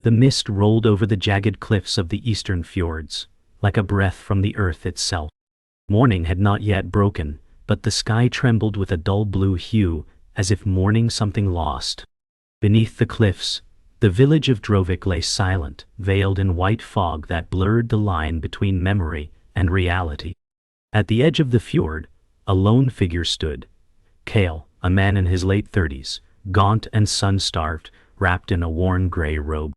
The mist rolled over the jagged cliffs of the Eastern Fjords, like a breath from the earth itself. Morning had not yet broken, but the sky trembled with a dull blue hue, as if mourning something lost. Beneath the cliffs, the village of Drovik lay silent, veiled in white fog that blurred the line between memory and reality. At the edge of the fjord, a lone figure stood. Kael, a man in his late 30s, gaunt and sun-starved, wrapped in a worn gray robe.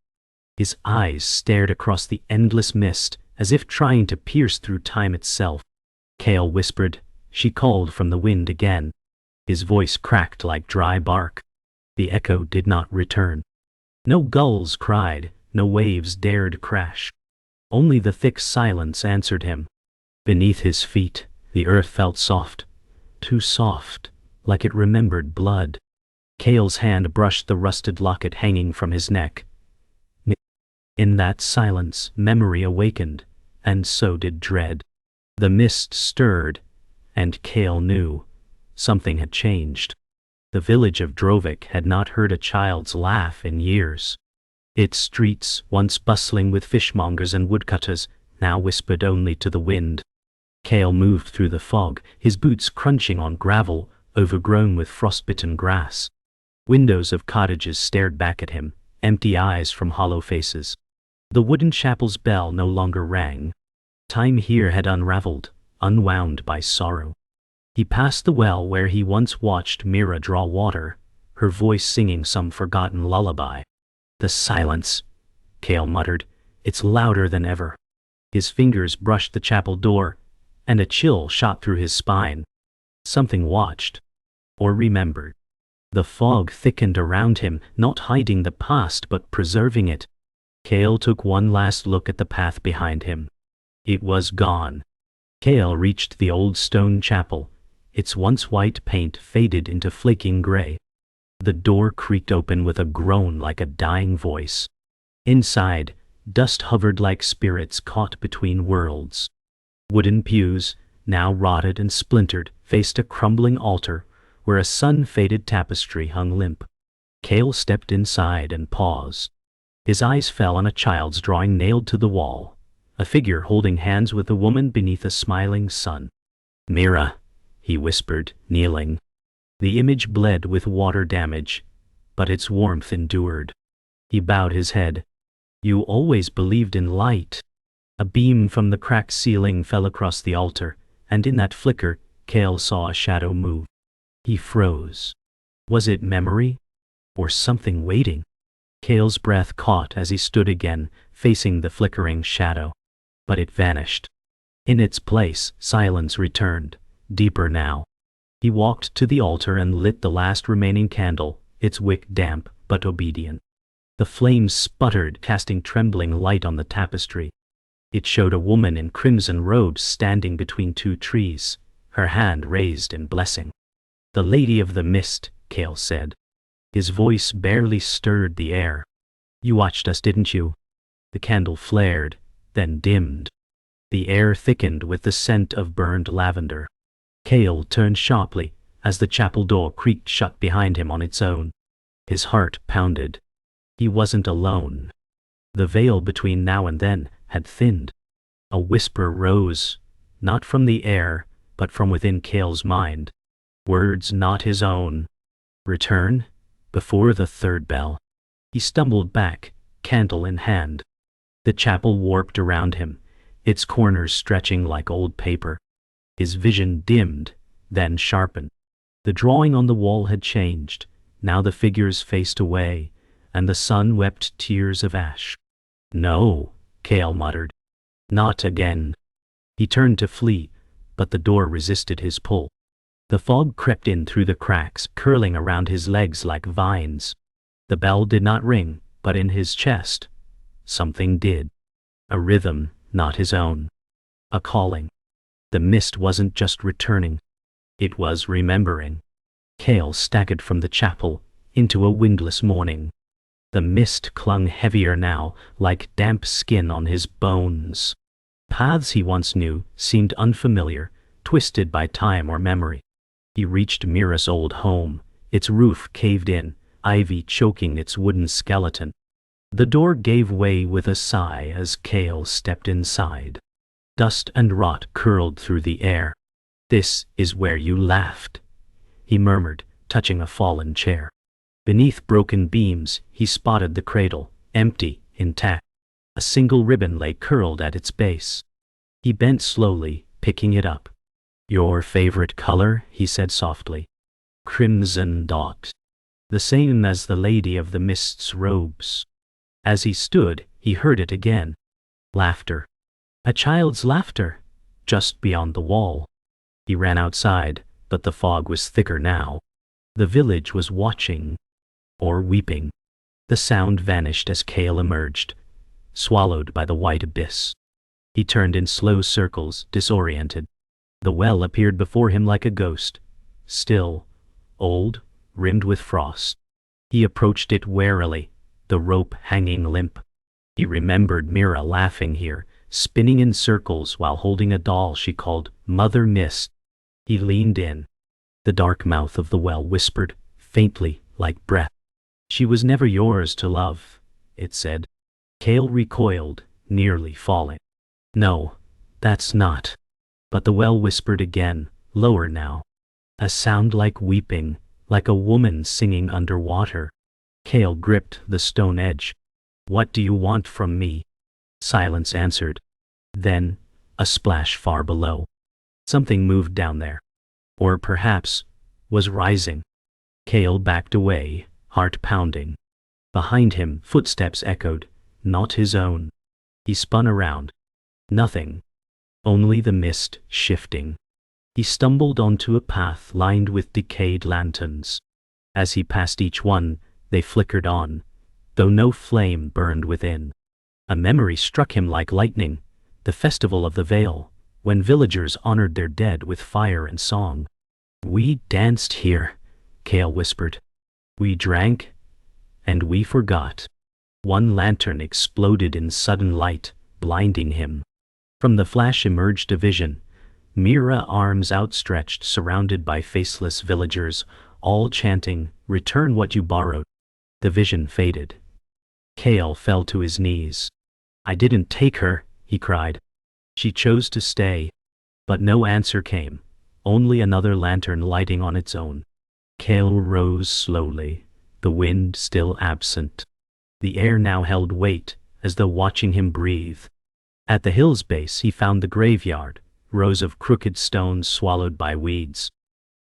His eyes stared across the endless mist, as if trying to pierce through time itself. Kael whispered. She called from the wind again. His voice cracked like dry bark. The echo did not return. No gulls cried, no waves dared crash. Only the thick silence answered him. Beneath his feet, the earth felt soft, too soft, like it remembered blood. Kael's hand brushed the rusted locket hanging from his neck. In that silence, memory awakened, and so did dread. The mist stirred, and Kael knew something had changed. The village of Drovik had not heard a child's laugh in years. Its streets, once bustling with fishmongers and woodcutters, now whispered only to the wind. Kael moved through the fog, his boots crunching on gravel, overgrown with frostbitten grass. Windows of cottages stared back at him, empty eyes from hollow faces. The wooden chapel's bell no longer rang. Time here had unraveled, unwound by sorrow. He passed the well where he once watched Mira draw water, her voice singing some forgotten lullaby. The silence, Kael muttered, it's louder than ever. His fingers brushed the chapel door, and a chill shot through his spine. Something watched, or remembered. The fog thickened around him, not hiding the past but preserving it. Kael took one last look at the path behind him. It was gone. Kael reached the old stone chapel, its once white paint faded into flaking gray. The door creaked open with a groan like a dying voice. Inside, dust hovered like spirits caught between worlds. Wooden pews, now rotted and splintered, faced a crumbling altar, where a sun-faded tapestry hung limp. Kael stepped inside and paused. His eyes fell on a child's drawing nailed to the wall, a figure holding hands with a woman beneath a smiling sun. Mira, he whispered, kneeling. The image bled with water damage, but its warmth endured. He bowed his head. You always believed in light. A beam from the cracked ceiling fell across the altar, and in that flicker, Kael saw a shadow move. He froze. Was it memory? Or something waiting? Kael's breath caught as he stood again, facing the flickering shadow. But it vanished. In its place, silence returned, deeper now. He walked to the altar and lit the last remaining candle, its wick damp but obedient. The flames sputtered, casting trembling light on the tapestry. It showed a woman in crimson robes standing between two trees, her hand raised in blessing. The Lady of the Mist, Kael said. His voice barely stirred the air. You watched us, didn't you? The candle flared, then dimmed. The air thickened with the scent of burned lavender. Kael turned sharply as the chapel door creaked shut behind him on its own. His heart pounded. He wasn't alone. The veil between now and then had thinned. A whisper rose, not from the air, but from within Kael's mind. Words not his own. Return, before the third bell. He stumbled back, candle in hand. The chapel warped around him, its corners stretching like old paper. His vision dimmed, then sharpened. The drawing on the wall had changed. Now the figures faced away, and the sun wept tears of ash. No, Kael muttered. Not again. He turned to flee, but the door resisted his pull. The fog crept in through the cracks, curling around his legs like vines. The bell did not ring, but in his chest, something did. A rhythm, not his own. A calling. The mist wasn't just returning. It was remembering. Kael staggered from the chapel, into a windless morning. The mist clung heavier now, like damp skin on his bones. Paths he once knew seemed unfamiliar, twisted by time or memory. He reached Mira's old home, its roof caved in, ivy choking its wooden skeleton. The door gave way with a sigh as Kael stepped inside. Dust and rot curled through the air. "This is where you laughed," he murmured, touching a fallen chair. Beneath broken beams, he spotted the cradle, empty, intact. A single ribbon lay curled at its base. He bent slowly, picking it up. "Your favorite color?" he said softly. "Crimson dot. The same as the Lady of the Mist's robes." As he stood, he heard it again. Laughter. A child's laughter, just beyond the wall. He ran outside, but the fog was thicker now. The village was watching, or weeping. The sound vanished as Kael emerged, swallowed by the white abyss. He turned in slow circles, disoriented. The well appeared before him like a ghost, still, old, rimmed with frost. He approached it warily, the rope hanging limp. He remembered Mira laughing here, spinning in circles while holding a doll she called Mother Mist. He leaned in. The dark mouth of the well whispered, faintly, like breath. "She was never yours to love," it said. Kael recoiled, nearly falling. "No, that's not." But the well whispered again, lower now. A sound like weeping, like a woman singing underwater. Kael gripped the stone edge. "What do you want from me?" Silence answered. Then, a splash far below. Something moved down there. Or perhaps, was rising. Kael backed away, heart pounding. Behind him, footsteps echoed, not his own. He spun around. Nothing. Only the mist shifting. He stumbled onto a path lined with decayed lanterns. As he passed each one, they flickered on, though no flame burned within. A memory struck him like lightning, the festival of the Veil, when villagers honored their dead with fire and song. "We danced here," Kael whispered. "We drank, and we forgot." One lantern exploded in sudden light, blinding him. From the flash emerged a vision, Mira, arms outstretched, surrounded by faceless villagers, all chanting, "Return what you borrowed." The vision faded. Kael fell to his knees. "I didn't take her," he cried. "She chose to stay." But no answer came, only another lantern lighting on its own. Kael rose slowly, the wind still absent. The air now held weight, as though watching him breathe. At the hill's base he found the graveyard, rows of crooked stones swallowed by weeds.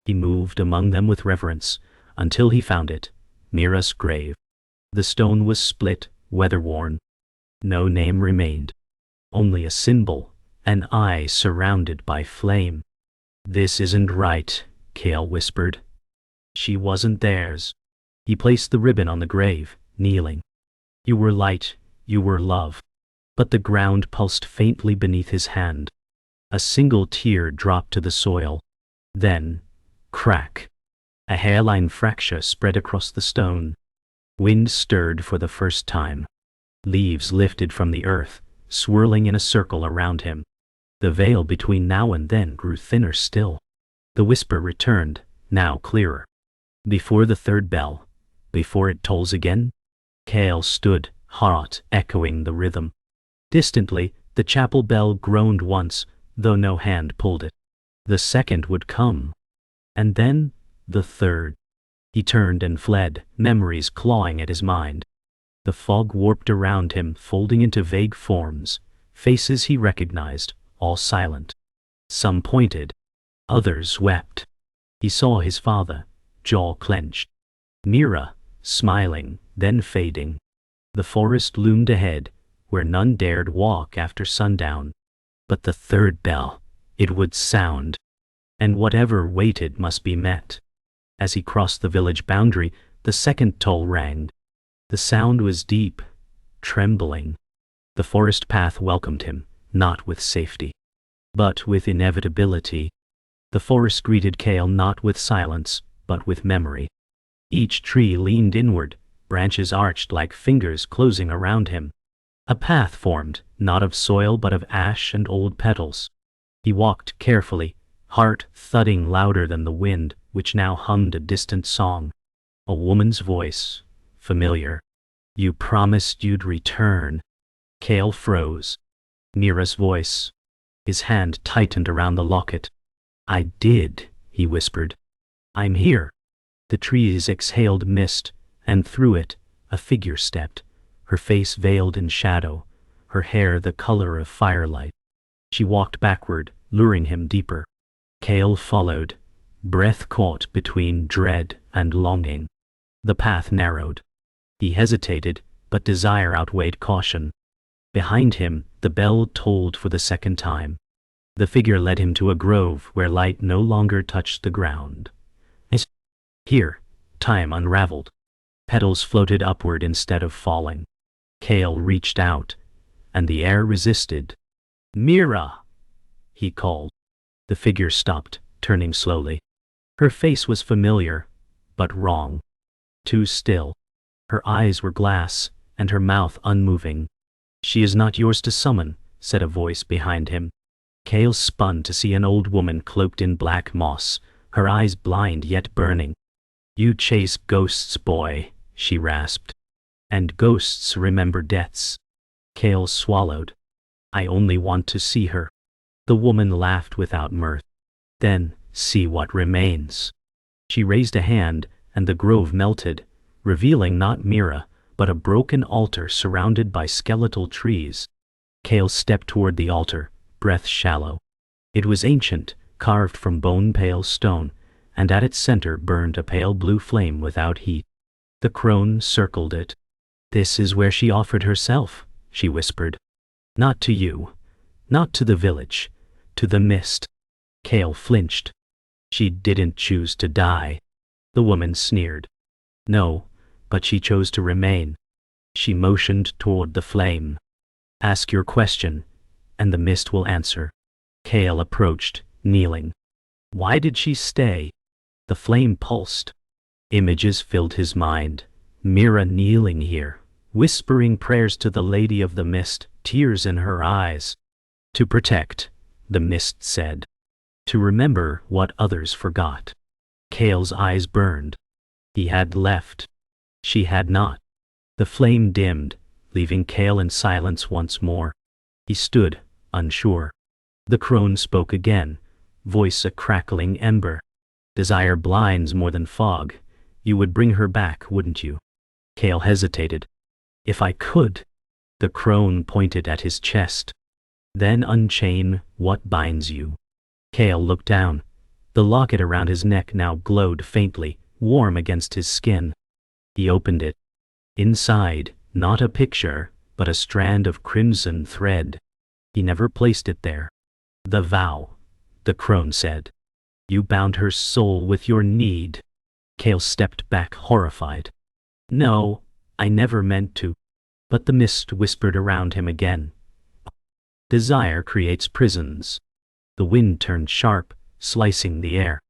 He moved among them with reverence, until he found it, Mira's grave. The stone was split, weather-worn. No name remained. Only a symbol, an eye surrounded by flame. "This isn't right," Kael whispered. "She wasn't theirs." He placed the ribbon on the grave, kneeling. "You were light, you were love." But the ground pulsed faintly beneath his hand. A single tear dropped to the soil. Then, crack. A hairline fracture spread across the stone. Wind stirred for the first time. Leaves lifted from the earth, swirling in a circle around him. The veil between now and then grew thinner still. The whisper returned, now clearer. "Before the third bell, before it tolls again?" Kael stood, heart echoing the rhythm. Distantly, the chapel bell groaned once, though no hand pulled it. The second would come. And then, the third. He turned and fled, memories clawing at his mind. The fog warped around him, folding into vague forms, faces he recognized, all silent. Some pointed. Others wept. He saw his father, jaw clenched. Mira, smiling, then fading. The forest loomed ahead, where none dared walk after sundown. But the third bell, it would sound. And whatever waited must be met. As he crossed the village boundary, the second toll rang. The sound was deep, trembling. The forest path welcomed him, not with safety, but with inevitability. The forest greeted Kael not with silence, but with memory. Each tree leaned inward, branches arched like fingers closing around him. A path formed, not of soil but of ash and old petals. He walked carefully, heart thudding louder than the wind, which now hummed a distant song. A woman's voice, familiar. You promised you'd return. Kael froze. Mira's voice. His hand tightened around the locket. I did, he whispered. I'm here. The trees exhaled mist, and through it, a figure stepped, her face veiled in shadow, her hair the color of firelight. She walked backward, luring him deeper. Kael followed, breath caught between dread and longing. The path narrowed. He hesitated, but desire outweighed caution. Behind him, the bell tolled for the second time. The figure led him to a grove where light no longer touched the ground. Here, time unraveled. Petals floated upward instead of falling. Kael reached out, and the air resisted. Mira! He called. The figure stopped, turning slowly. Her face was familiar, but wrong. Too still. Her eyes were glass, and her mouth unmoving. She is not yours to summon, said a voice behind him. Kael spun to see an old woman cloaked in black moss, her eyes blind yet burning. You chase ghosts, boy, she rasped. And ghosts remember deaths. Kael swallowed. I only want to see her. The woman laughed without mirth. Then, see what remains. She raised a hand, and the grove melted, revealing not Mira, but a broken altar surrounded by skeletal trees. Kael stepped toward the altar, breath shallow. It was ancient, carved from bone-pale stone, and at its center burned a pale blue flame without heat. The crone circled it. This is where she offered herself, she whispered. Not to you, not to the village, to the mist. Kael flinched. She didn't choose to die. The woman sneered. No, but she chose to remain. She motioned toward the flame. Ask your question, and the mist will answer. Kael approached, kneeling. Why did she stay? The flame pulsed. Images filled his mind. Mira kneeling here, whispering prayers to the Lady of the Mist, tears in her eyes. To protect, the mist said. To remember what others forgot. Kael's eyes burned. He had left. She had not. The flame dimmed, leaving Kael in silence once more. He stood, unsure. The crone spoke again, voice a crackling ember. Desire blinds more than fog. You would bring her back, wouldn't you? Kael hesitated. If I could. The crone pointed at his chest. Then unchain what binds you. Kael looked down. The locket around his neck now glowed faintly, warm against his skin. He opened it. Inside, not a picture, but a strand of crimson thread. He never placed it there. The vow, the crone said. You bound her soul with your need. Kael stepped back horrified. No, I never meant to. But the mist whispered around him again. Desire creates prisons. The wind turned sharp, slicing the air.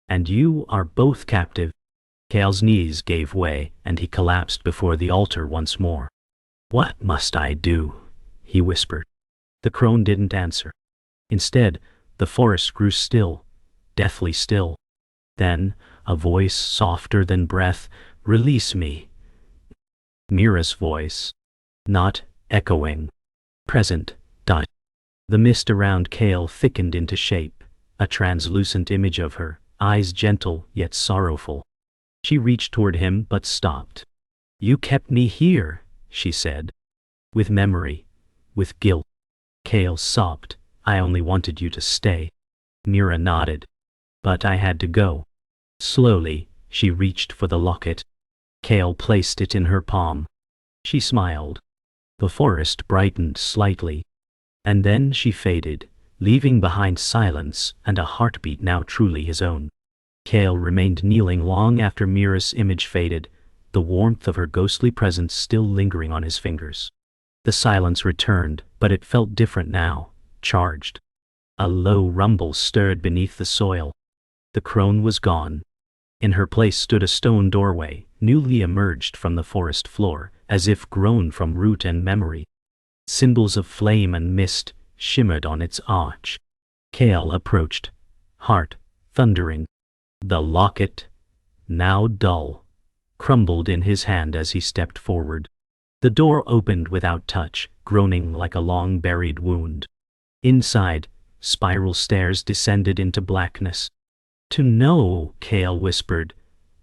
And you are both captive. Kael's knees gave way, and he collapsed before the altar once more. What must I do? He whispered. The crone didn't answer. Instead, the forest grew still, deathly still. Then, a voice softer than breath, release me. Mira's voice. Not echoing. Present. Dot. The mist around Kael thickened into shape, a translucent image of her, eyes gentle yet sorrowful. She reached toward him but stopped. You kept me here, she said. With memory, with guilt. Kael sobbed. I only wanted you to stay. Mira nodded. But I had to go. Slowly, she reached for the locket. Kael placed it in her palm. She smiled. The forest brightened slightly. And then she faded, leaving behind silence and a heartbeat now truly his own. Kael remained kneeling long after Mira's image faded, the warmth of her ghostly presence still lingering on his fingers. The silence returned, but it felt different now, charged. A low rumble stirred beneath the soil. The crone was gone. In her place stood a stone doorway, newly emerged from the forest floor, as if grown from root and memory. Symbols of flame and mist shimmered on its arch. Kael approached, heart thundering. The locket, now dull, crumbled in his hand as he stepped forward. The door opened without touch, groaning like a long-buried wound. Inside, spiral stairs descended into blackness. "To know," Kael whispered,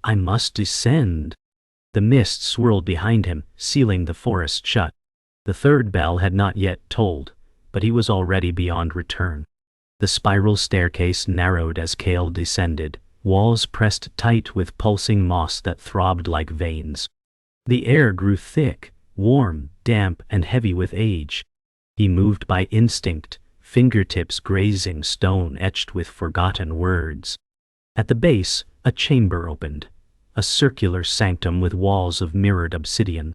"I must descend." The mist swirled behind him, sealing the forest shut. The third bell had not yet tolled, but he was already beyond return. The spiral staircase narrowed as Kael descended, walls pressed tight with pulsing moss that throbbed like veins. The air grew thick, warm, damp, and heavy with age. He moved by instinct, fingertips grazing stone etched with forgotten words. At the base, a chamber opened, a circular sanctum with walls of mirrored obsidian.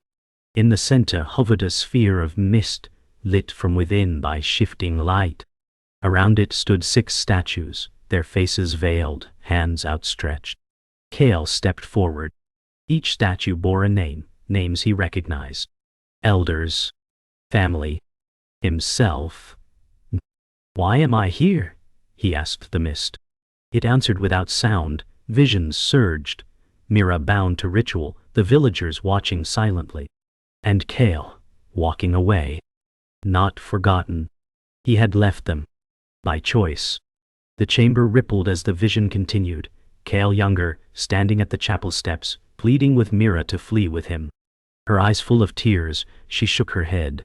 In the center hovered a sphere of mist, lit from within by shifting light. Around it stood 6 statues, their faces veiled, hands outstretched. Kael stepped forward. Each statue bore a name, names he recognized. Elders, family, himself. "Why am I here?" he asked the mist. It answered without sound. Visions surged. Mira bound to ritual, the villagers watching silently. And Kael, walking away. Not forgotten. He had left them. By choice. The chamber rippled as the vision continued. Kael younger, standing at the chapel steps, pleading with Mira to flee with him. Her eyes full of tears, she shook her head.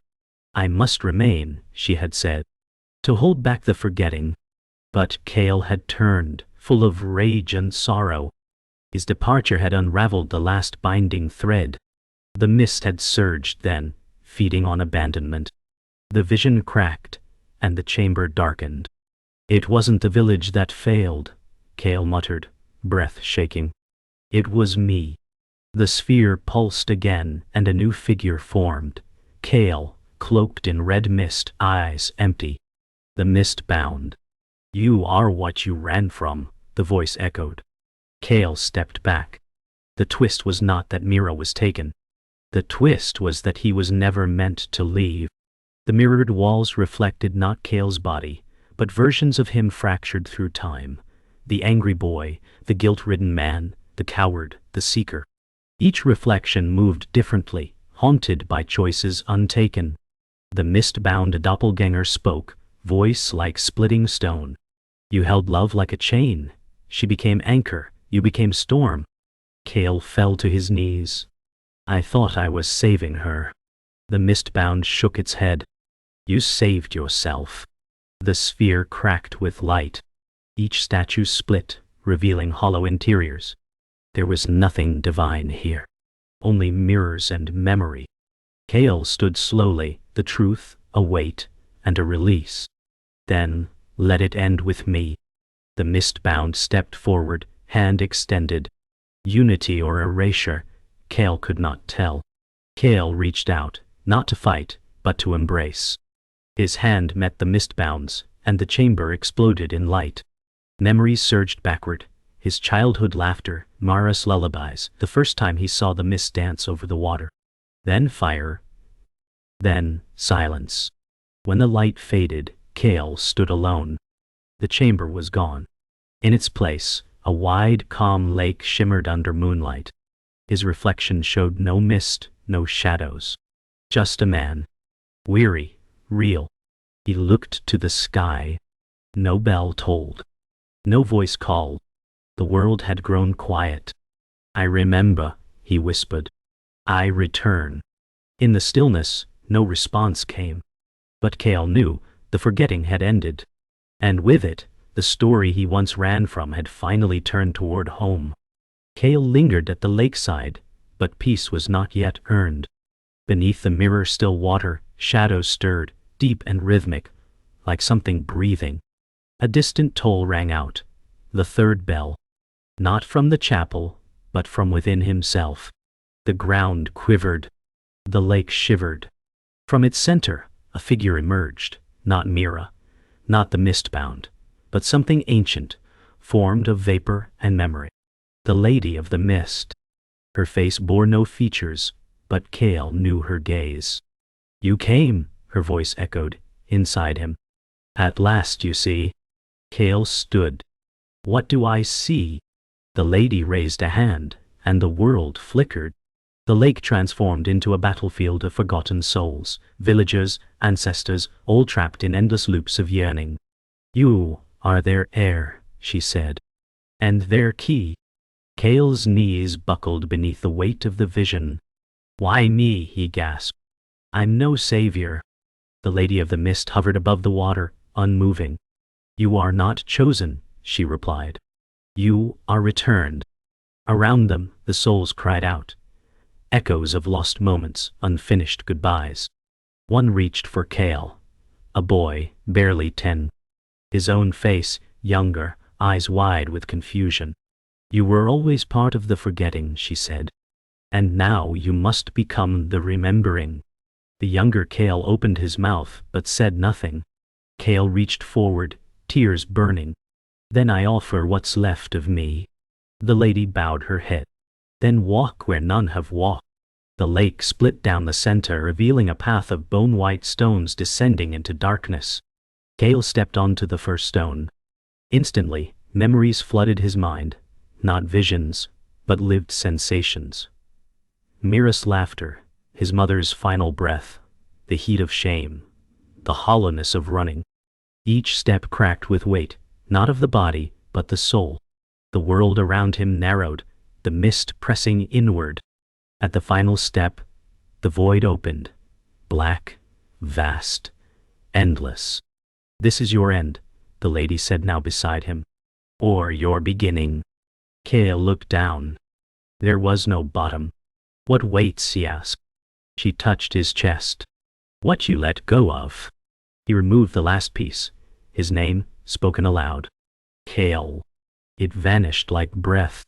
"I must remain," she had said, "to hold back the forgetting." But Kael had turned, full of rage and sorrow. His departure had unraveled the last binding thread. The mist had surged then, feeding on abandonment. The vision cracked, and the chamber darkened. "It wasn't the village that failed," Kael muttered, breath shaking. "It was me." The sphere pulsed again, and a new figure formed. Kael, cloaked in red mist, eyes empty. The mist bound. "You are what you ran from," the voice echoed. Kael stepped back. The twist was not that Mira was taken. The twist was that he was never meant to leave. The mirrored walls reflected not Kael's body, but versions of him fractured through time. The angry boy, the guilt-ridden man, the coward, the seeker. Each reflection moved differently, haunted by choices untaken. The mist-bound doppelganger spoke, voice like splitting stone. "You held love like a chain. She became anchor, you became storm." Kael fell to his knees. "I thought I was saving her." The mist-bound shook its head. "You saved yourself." The sphere cracked with light. Each statue split, revealing hollow interiors. There was nothing divine here. Only mirrors and memory. Kael stood slowly, the truth, a weight, and a release. Then, "Let it end with me." The mist-bound stepped forward, hand extended. Unity or erasure, Kael could not tell. Kael reached out, not to fight, but to embrace. His hand met the mist-bound's, and the chamber exploded in light. Memories surged backward, his childhood laughter, Mira's lullabies, the first time he saw the mist dance over the water. Then fire. Then silence. When the light faded, Kael stood alone. The chamber was gone. In its place, a wide, calm lake shimmered under moonlight. His reflection showed no mist, no shadows. Just a man. Weary, real. He looked to the sky. No bell tolled. No voice called. The world had grown quiet. "I remember," he whispered. "I return." In the stillness, no response came. But Kael knew the forgetting had ended. And with it, the story he once ran from had finally turned toward home. Kael lingered at the lakeside, but peace was not yet earned. Beneath the mirror-still water, shadows stirred, deep and rhythmic, like something breathing. A distant toll rang out, the third bell. Not from the chapel, but from within himself. The ground quivered. The lake shivered. From its center, a figure emerged, not Mira, not the mist-bound, but something ancient, formed of vapor and memory. The Lady of the Mist. Her face bore no features, but Kael knew her gaze. "You came," her voice echoed, inside him. "At last, you see." Kael stood. "What do I see?" The lady raised a hand, and the world flickered. The lake transformed into a battlefield of forgotten souls, villagers, ancestors, all trapped in endless loops of yearning. "You are their heir," she said. "And their key." Kael's knees buckled beneath the weight of the vision. "Why me?" he gasped. "I'm no savior." The Lady of the Mist hovered above the water, unmoving. "You are not chosen," she replied. "You are returned." Around them, the souls cried out. Echoes of lost moments, unfinished goodbyes. One reached for Kael, a boy, barely 10. His own face, younger, eyes wide with confusion. "You were always part of the forgetting," she said. "And now you must become the remembering." The younger Kael opened his mouth, but said nothing. Kael reached forward, tears burning. "Then I offer what's left of me." The lady bowed her head. "Then walk where none have walked." The lake split down the center, revealing a path of bone-white stones descending into darkness. Kael stepped onto the first stone. Instantly, memories flooded his mind, not visions, but lived sensations. Mira's laughter, his mother's final breath, the heat of shame, the hollowness of running. Each step cracked with weight, not of the body, but the soul. The world around him narrowed, the mist pressing inward. At the final step, the void opened, black, vast, endless. "This is your end," the lady said now beside him. "Or your beginning." Kael looked down. There was no bottom. "What waits?" he asked. She touched his chest. "What you let go of." He removed the last piece, his name spoken aloud. Kael. It vanished like breath.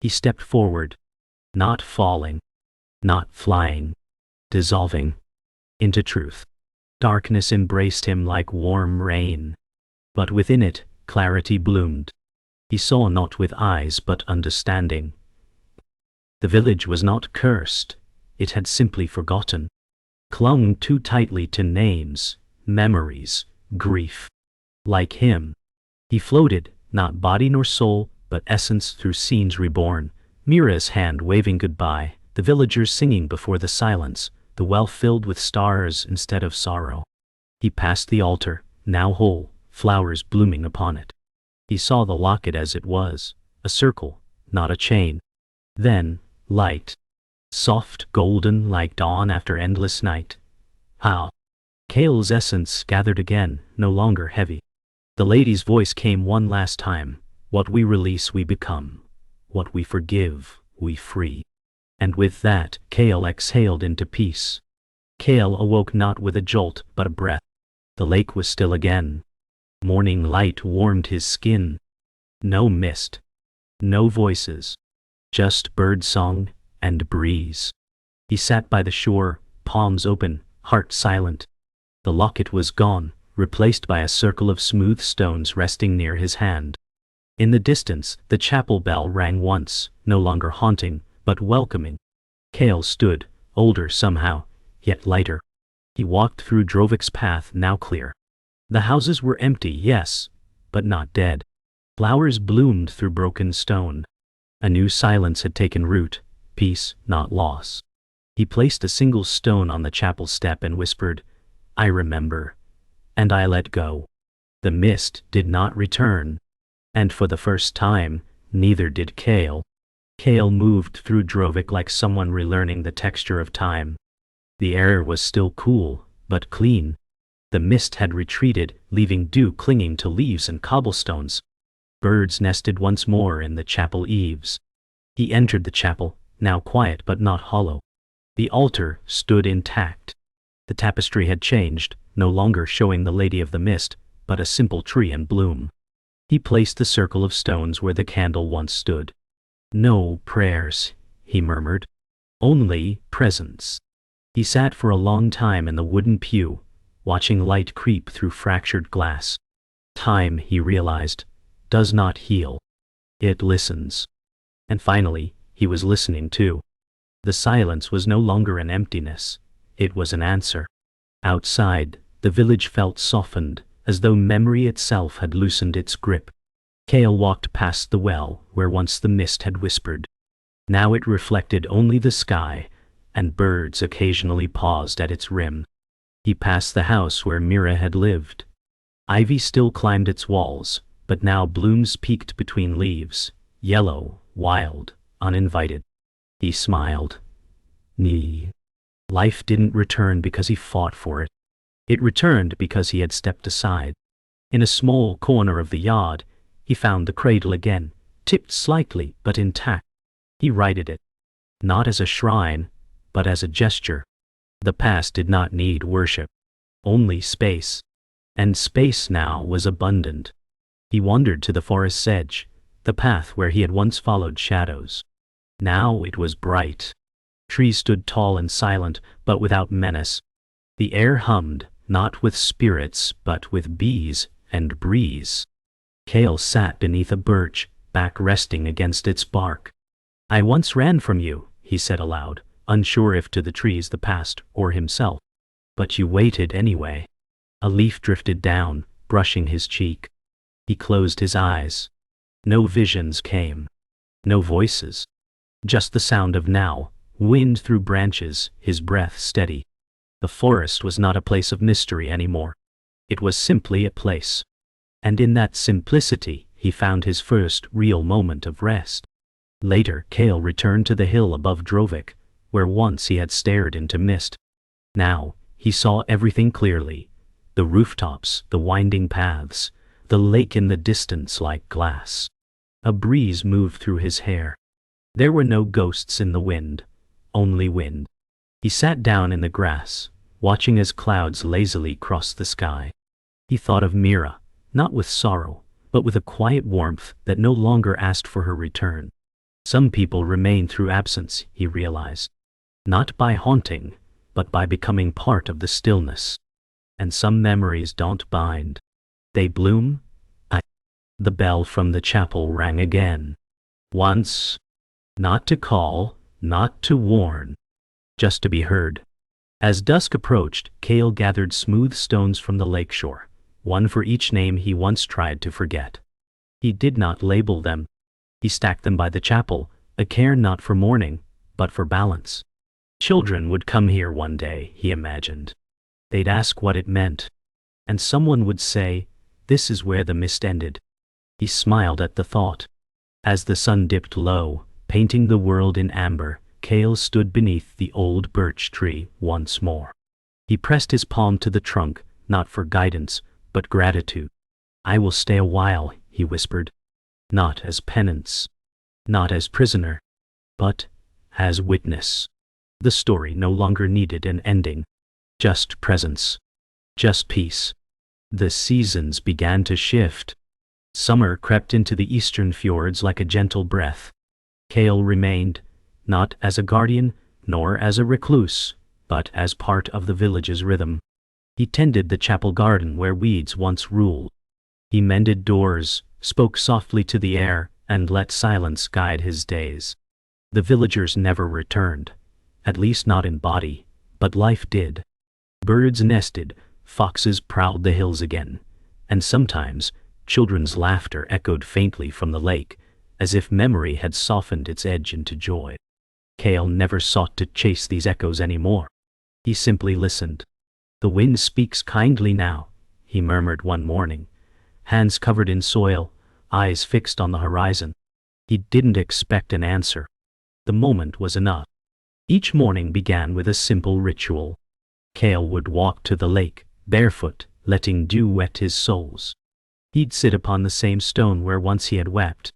He stepped forward, not falling, not flying, dissolving into truth. Darkness embraced him like warm rain. But within it, clarity bloomed. He saw not with eyes but understanding. The village was not cursed, it had simply forgotten, clung too tightly to names, memories, grief. Like him, he floated, not body nor soul, but essence through scenes reborn. Mira's hand waving goodbye, the villagers singing before the silence, the well filled with stars instead of sorrow. He passed the altar, now whole, flowers blooming upon it. He saw the locket as it was, a circle, not a chain. Then, light. Soft, golden, like dawn after endless night. How? Kael's essence gathered again, no longer heavy. The lady's voice came one last time. "What we release we become. What we forgive we free." And with that, Kael exhaled into peace. Kael awoke not with a jolt, but a breath. The lake was still again. Morning light warmed his skin. No mist. No voices. Just bird song and breeze. He sat by the shore, palms open, heart silent. The locket was gone, replaced by a circle of smooth stones resting near his hand. In the distance, the chapel bell rang once, no longer haunting, but welcoming. Kael stood, older somehow, yet lighter. He walked through Drovik's path, now clear. The houses were empty, yes, but not dead. Flowers bloomed through broken stone. A new silence had taken root, peace, not loss. He placed a single stone on the chapel step and whispered, "I remember." And I let go. The mist did not return. And for the first time, neither did Kael. Kael moved through Drovik like someone relearning the texture of time. The air was still cool, but clean. The mist had retreated, leaving dew clinging to leaves and cobblestones. Birds nested once more in the chapel eaves. He entered the chapel, now quiet but not hollow. The altar stood intact. The tapestry had changed, no longer showing the Lady of the Mist, but a simple tree in bloom. He placed the circle of stones where the candle once stood. "No prayers," he murmured. "Only presence." He sat for a long time in the wooden pew, watching light creep through fractured glass. Time, he realized, does not heal. It listens. And finally, he was listening too. The silence was no longer an emptiness. It was an answer. Outside, the village felt softened, as though memory itself had loosened its grip. Kael walked past the well, where once the mist had whispered. Now it reflected only the sky, and birds occasionally paused at its rim. He passed the house where Mira had lived. Ivy still climbed its walls, but now blooms peeked between leaves, yellow, wild, uninvited. He smiled. Nee. Life didn't return because he fought for it. It returned because he had stepped aside. In a small corner of the yard, he found the cradle again, tipped slightly but intact. He righted it. Not as a shrine, but as a gesture. The past did not need worship. Only space. And space now was abundant. He wandered to the forest's edge, the path where he had once followed shadows. Now it was bright. Trees stood tall and silent, but without menace. The air hummed, not with spirits, but with bees and breeze. Kael sat beneath a birch, back resting against its bark. "I once ran from you," he said aloud, unsure if to the trees, the past, or himself. "But you waited anyway." A leaf drifted down, brushing his cheek. He closed his eyes. No visions came. No voices. Just the sound of now, wind through branches, his breath steady. The forest was not a place of mystery anymore. It was simply a place. And in that simplicity, he found his first real moment of rest. Later, Kael returned to the hill above Drovik, where once he had stared into mist. Now, he saw everything clearly. The rooftops, the winding paths, the lake in the distance like glass. A breeze moved through his hair. There were no ghosts in the wind, only wind. He sat down in the grass, watching as clouds lazily crossed the sky. He thought of Mira, not with sorrow, but with a quiet warmth that no longer asked for her return. Some people remain through absence, he realized. Not by haunting, but by becoming part of the stillness. And some memories don't bind. They bloom. The bell from the chapel rang again. Once. Not to call, not to warn. Just to be heard. As dusk approached, Kael gathered smooth stones from the lakeshore, one for each name he once tried to forget. He did not label them. He stacked them by the chapel, a care not for mourning, but for balance. Children would come here one day, he imagined. They'd ask what it meant. And someone would say, "This is where the mist ended." He smiled at the thought. As the sun dipped low, painting the world in amber, Kael stood beneath the old birch tree once more. He pressed his palm to the trunk, not for guidance, but gratitude. "I will stay a while," he whispered. Not as penance. Not as prisoner. But as witness. The story no longer needed an ending. Just presence. Just peace. The seasons began to shift. Summer crept into the Eastern Fjords like a gentle breath. Kael remained, not as a guardian, nor as a recluse, but as part of the village's rhythm. He tended the chapel garden where weeds once ruled. He mended doors, spoke softly to the air, and let silence guide his days. The villagers never returned, at least not in body, but life did. Birds nested, foxes prowled the hills again, and sometimes children's laughter echoed faintly from the lake, as if memory had softened its edge into joy. Kael never sought to chase these echoes anymore. He simply listened. "The wind speaks kindly now," he murmured one morning, hands covered in soil, eyes fixed on the horizon. He didn't expect an answer. The moment was enough. Each morning began with a simple ritual. Kael would walk to the lake, barefoot, letting dew wet his soles. He'd sit upon the same stone where once he had wept.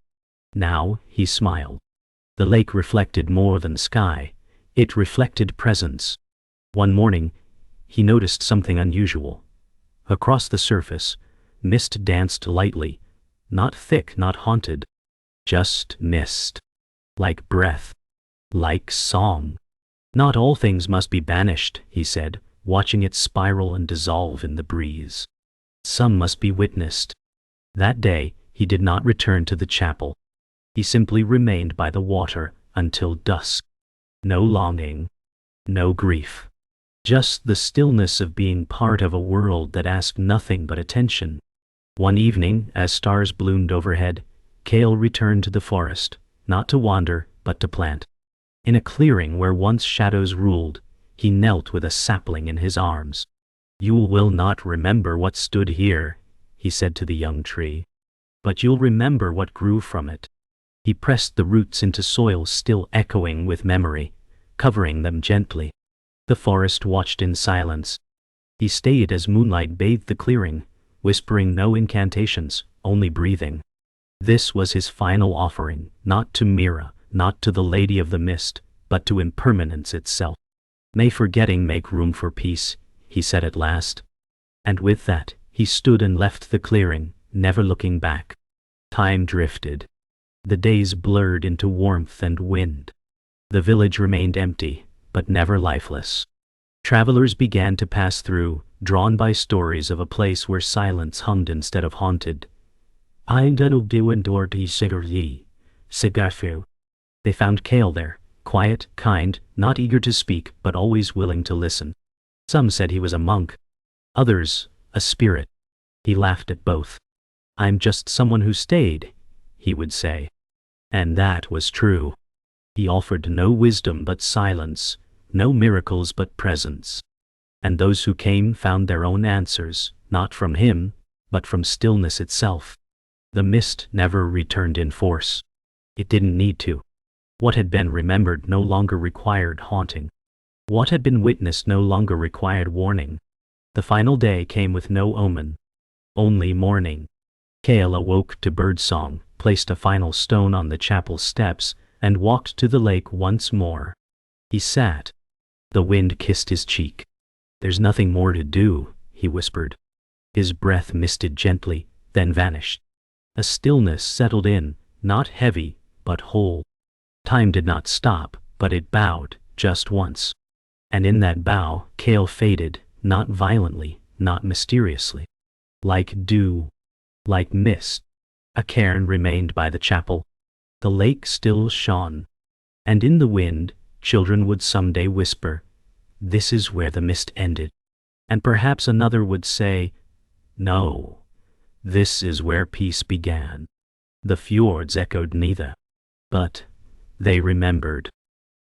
Now he smiled. The lake reflected more than sky. It reflected presence. One morning, he noticed something unusual. Across the surface, mist danced lightly, not thick, not haunted, just mist. Like breath. Like song. "Not all things must be banished," he said, watching it spiral and dissolve in the breeze. "Some must be witnessed." That day, he did not return to the chapel. He simply remained by the water until dusk. No longing. No grief. Just the stillness of being part of a world that asked nothing but attention. One evening, as stars bloomed overhead, Kael returned to the forest, not to wander, but to plant. In a clearing where once shadows ruled, he knelt with a sapling in his arms. "You will not remember what stood here," he said to the young tree, "but you'll remember what grew from it." He pressed the roots into soil still echoing with memory, covering them gently. The forest watched in silence. He stayed as moonlight bathed the clearing, whispering no incantations, only breathing. This was his final offering, not to Mira, not to the Lady of the Mist, but to impermanence itself. "May forgetting make room for peace," he said at last. And with that, he stood and left the clearing, never looking back. Time drifted. The days blurred into warmth and wind. The village remained empty, but never lifeless. Travelers began to pass through, drawn by stories of a place where silence hummed instead of haunted. They found Kael there, quiet, kind, not eager to speak, but always willing to listen. Some said he was a monk. Others, a spirit. He laughed at both. "I'm just someone who stayed," he would say. And that was true. He offered no wisdom but silence, no miracles but presence. And those who came found their own answers, not from him, but from stillness itself. The mist never returned in force. It didn't need to. What had been remembered no longer required haunting. What had been witnessed no longer required warning. The final day came with no omen. Only morning. Kael awoke to birdsong, placed a final stone on the chapel steps, and walked to the lake once more. He sat. The wind kissed his cheek. "There's nothing more to do," he whispered. His breath misted gently, then vanished. A stillness settled in, not heavy, but whole. Time did not stop, but it bowed, just once. And in that bow, Kael faded, not violently, not mysteriously. Like dew. Like mist. A cairn remained by the chapel. The lake still shone. And in the wind, children would someday whisper, "This is where the mist ended." And perhaps another would say, "No, this is where peace began." The fjords echoed neither. But they remembered.